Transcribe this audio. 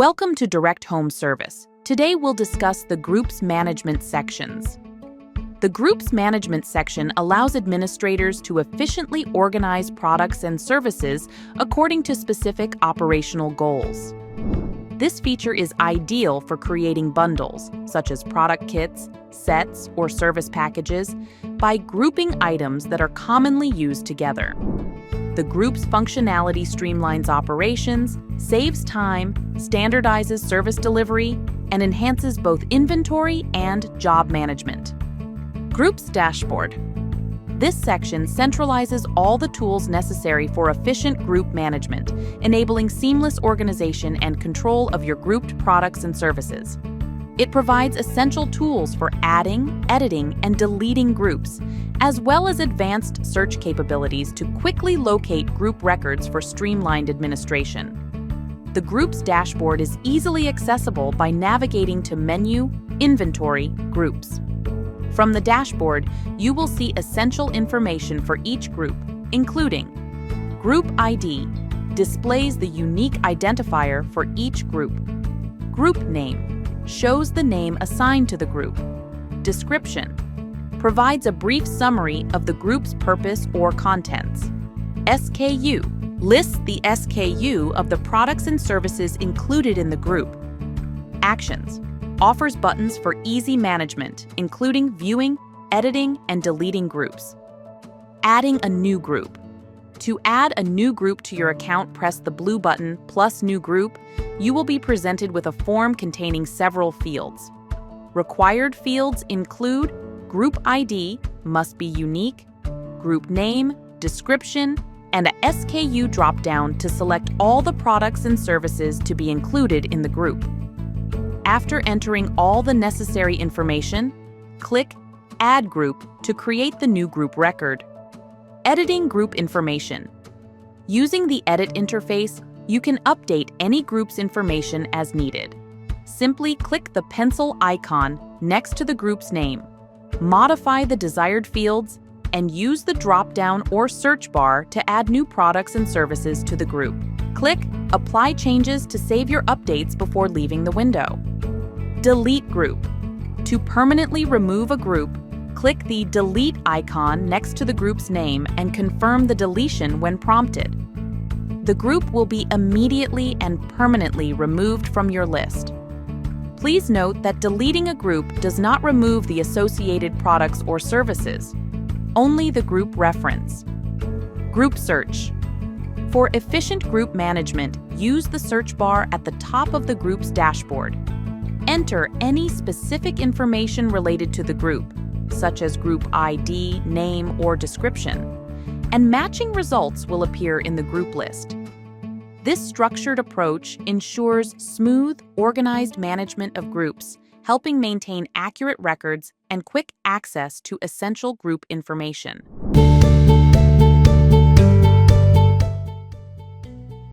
Welcome to Direct Home Service. Today we'll discuss the Groups Management sections. The Groups Management section allows administrators to efficiently organize products and services according to specific operational goals. This feature is ideal for creating bundles, such as product kits, sets, or service packages, by grouping items that are commonly used together. The group's functionality streamlines operations, saves time, standardizes service delivery, and enhances both inventory and job management. Groups Dashboard. This section centralizes all the tools necessary for efficient group management, enabling seamless organization and control of your grouped products and services. It provides essential tools for adding, editing, and deleting groups, as well as advanced search capabilities to quickly locate group records for streamlined administration. The Groups Dashboard is easily accessible by navigating to Menu, Inventory, Groups. From the dashboard, you will see essential information for each group, including Group ID, displays the unique identifier for each group. Group Name, shows the name assigned to the group. Description, provides a brief summary of the group's purpose or contents. SKU, lists the SKU of the products and services included in the group. Actions, offers buttons for easy management, including viewing, editing, and deleting groups. Adding a new group. To add a new group to your account, press the blue button plus New Group. You will be presented with a form containing several fields. Required fields include Group ID, must be unique, Group Name, Description, and a SKU drop-down to select all the products and services to be included in the group. After entering all the necessary information, click Add Group to create the new group record. Editing group information. Using the Edit interface, you can update any group's information as needed. Simply click the pencil icon next to the group's name, modify the desired fields, and use the drop-down or search bar to add new products and services to the group. Click Apply Changes to save your updates before leaving the window. Delete Group. To permanently remove a group, click the Delete icon next to the group's name and confirm the deletion when prompted. The group will be immediately and permanently removed from your list. Please note that deleting a group does not remove the associated products or services, only the group reference. Group Search. For efficient group management, use the search bar at the top of the group's dashboard. Enter any specific information related to the group, such as group ID, name, or description, and matching results will appear in the group list. This structured approach ensures smooth, organized management of groups, helping maintain accurate records and quick access to essential group information.